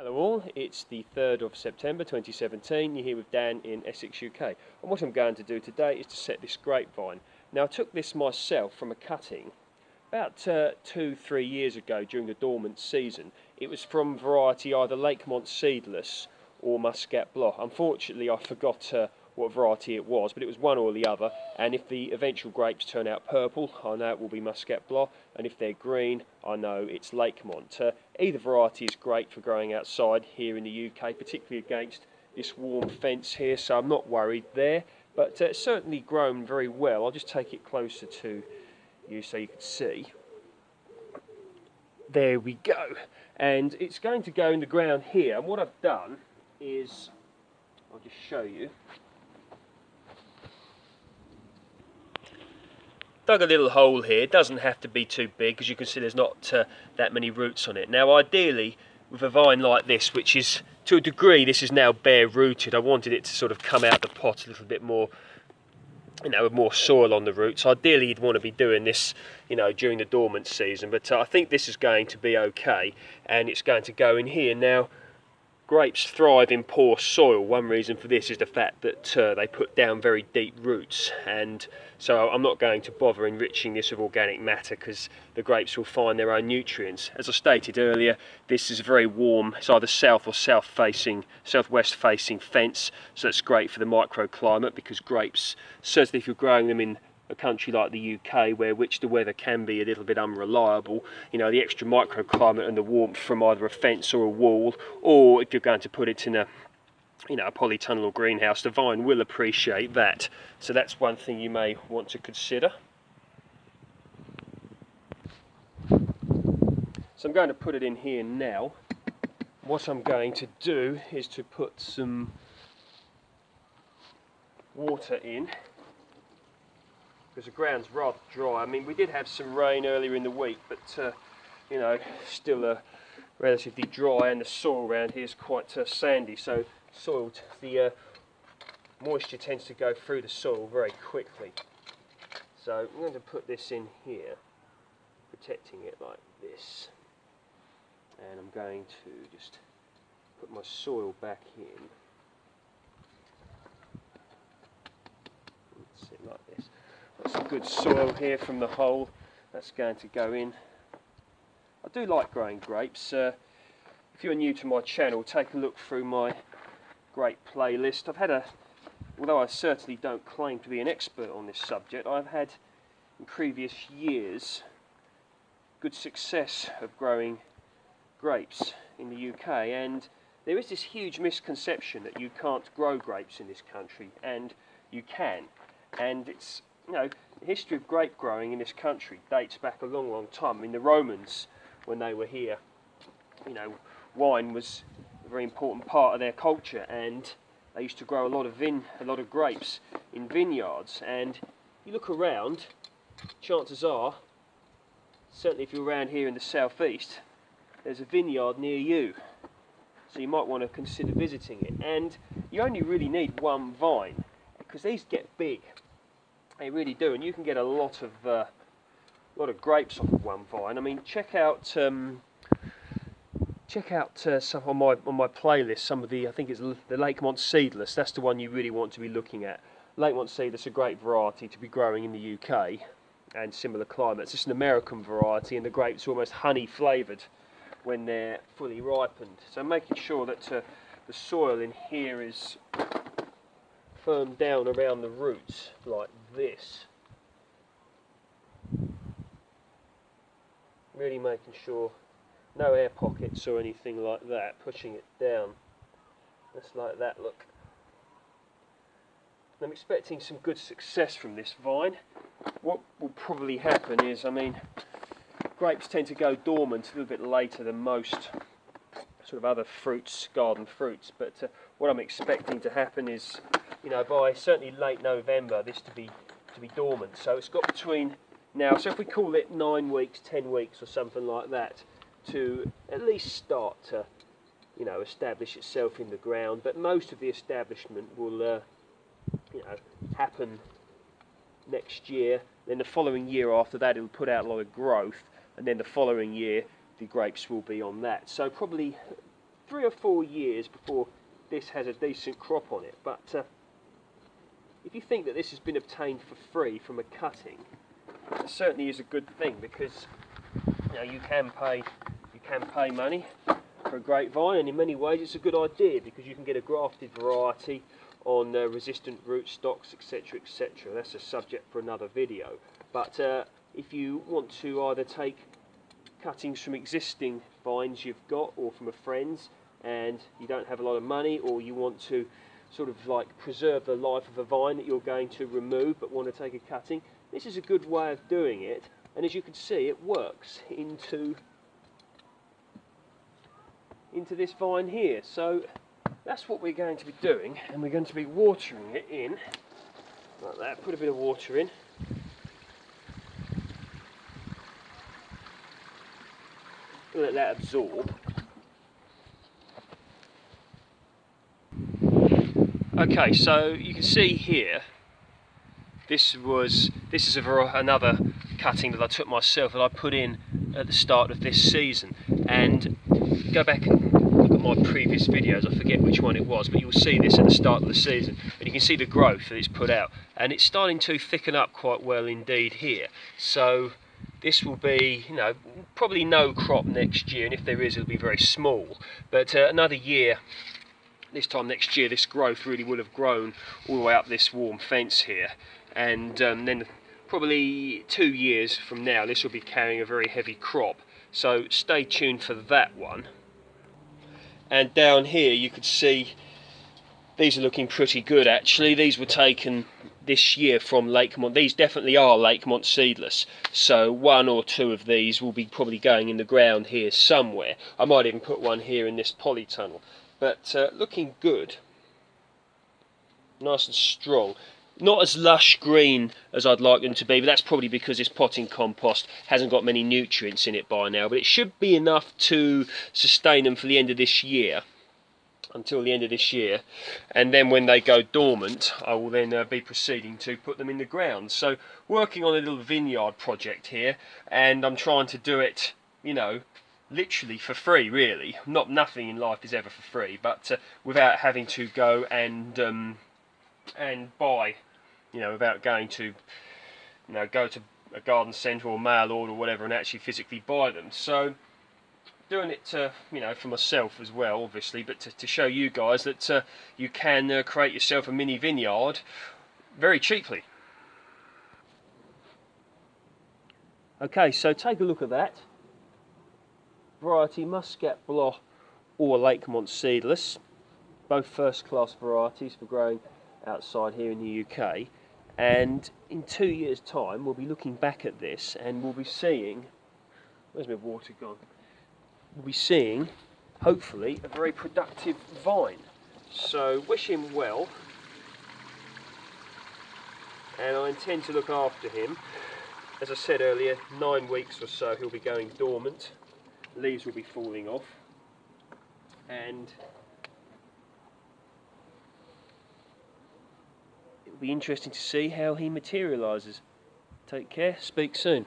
Hello all, it's the 3rd of September 2017, you're here with Dan in Essex, UK. And what I'm going to do today is to set this grapevine. Now I took this myself from a cutting about 2-3 years ago during the dormant season. It was from variety either Lakemont Seedless or Muscat Bleu. Unfortunately I forgot what variety it was, but it was one or the other, and if the eventual grapes turn out purple, I know it will be Muscat Bleu, and if they're green, I know it's Lakemont. Either variety is great for growing outside here in the UK, particularly against this warm fence here, so I'm not worried there, but it's certainly grown very well. I'll just take it closer to you so you can see. There we go, and it's going to go in the ground here, and what I've done is, I'll just show you. Dug a little hole here. It doesn't have to be too big, because you can see there's not that many roots on it. Now ideally with a vine like this, which is to a degree, this is now bare rooted, I wanted it to sort of come out the pot a little bit more, with more soil on the roots. Ideally you'd want to be doing this during the dormant season, but I think this is going to be okay, and it's going to go in here. Now grapes thrive in poor soil. One reason for this is the fact that they put down very deep roots, and so I'm not going to bother enriching this with organic matter because the grapes will find their own nutrients. As I stated earlier, this is a very warm, it's either south or southwest facing fence, so that's great for the microclimate, because grapes, certainly if you're growing them in a country like the UK, where the weather can be a little bit unreliable, the extra microclimate and the warmth from either a fence or a wall, or if you're going to put it in a polytunnel or greenhouse, the vine will appreciate that. So that's one thing you may want to consider. So I'm going to put it in here now. What I'm going to do is to put some water in, because the ground's rather dry. I mean, we did have some rain earlier in the week, but still relatively dry, and the soil around here is quite sandy, so the moisture tends to go through the soil very quickly. So I'm going to put this in here, protecting it like this, and I'm going to just put my soil back in. Let's see, like this. Got some good soil here from the hole. That's going to go in. I do like growing grapes. If you're new to my channel, take a look through my grape playlist. Although I certainly don't claim to be an expert on this subject, I've had in previous years good success of growing grapes in the UK, and there is this huge misconception that you can't grow grapes in this country, and you can. And it's the history of grape growing in this country dates back a long, long time. I mean, the Romans, when they were here, wine was a very important part of their culture, and they used to grow a lot of grapes in vineyards. And you look around, chances are, certainly if you're around here in the southeast, there's a vineyard near you, so you might want to consider visiting it. And you only really need one vine, because these get big. They really do, and you can get a lot of grapes off of one vine. I mean, check out some on my playlist. Some of I think it's the Lakemont Seedless. That's the one you really want to be looking at. Lakemont Seedless is a great variety to be growing in the UK and similar climates. It's an American variety, and the grapes are almost honey flavoured when they're fully ripened. So making sure that the soil in here is firm down around the roots like this. Really making sure no air pockets or anything like that, pushing it down just like that, look. I'm expecting some good success from this vine. What will probably happen is, grapes tend to go dormant a little bit later than most sort of other fruits, garden fruits, but what I'm expecting to happen is, by certainly late November, this to be dormant. So it's got between now, so if we call it 9 weeks, 10 weeks or something like that, to at least start to establish itself in the ground. But most of the establishment will happen next year. Then the following year after that, it'll put out a lot of growth, and then the following year the grapes will be on that. So probably 3 or 4 years before this has a decent crop on it. But if you think that this has been obtained for free from a cutting, it certainly is a good thing, because you can pay money for a grapevine, and in many ways it's a good idea, because you can get a grafted variety on resistant rootstocks, etc, etc. That's a subject for another video. But if you want to either take cuttings from existing vines you've got, or from a friend's, and you don't have a lot of money, or you want to sort of like preserve the life of a vine that you're going to remove but want to take a cutting, this is a good way of doing it. And as you can see, it works into this vine here. So that's what we're going to be doing, and we're going to be watering it in like that. Put a bit of water in. Let that absorb. Okay, so you can see here, this is another cutting that I took myself, that I put in at the start of this season. And go back and look at my previous videos, I forget which one it was, but you'll see this at the start of the season, and you can see the growth that it's put out, and it's starting to thicken up quite well indeed here. So this will be, probably no crop next year, and if there is, it'll be very small. But another year, this time next year, this growth really will have grown all the way up this warm fence here, and then probably 2 years from now, this will be carrying a very heavy crop. So stay tuned for that one. And down here you could see these are looking pretty good actually. These were taken this year from Lakemont. These definitely are Lakemont Seedless, so 1 or 2 of these will be probably going in the ground here somewhere. I might even put one here in this polytunnel. But looking good, nice and strong. Not as lush green as I'd like them to be, but that's probably because this potting compost hasn't got many nutrients in it by now. But it should be enough to sustain them for the end of this year, until the end of this year. And then when they go dormant, I will then be proceeding to put them in the ground. So working on a little vineyard project here, and I'm trying to do it, literally for free, really. Nothing in life is ever for free, but without having to go and buy, without going to, go to a garden centre or mail order or whatever and actually physically buy them. So doing it to, for myself as well, obviously, but to show you guys that you can create yourself a mini vineyard very cheaply. Okay, so take a look at that. Variety Muscat Bleu or Lakemont Seedless, both first-class varieties for growing outside here in the UK. And in 2 years' time, we'll be looking back at this and we'll be seeing, where's my water gone? We'll be seeing, hopefully, a very productive vine. So wish him well, and I intend to look after him. As I said earlier, 9 weeks or so he'll be going dormant. Leaves will be falling off, and it'll be interesting to see how he materialises. Take care, speak soon.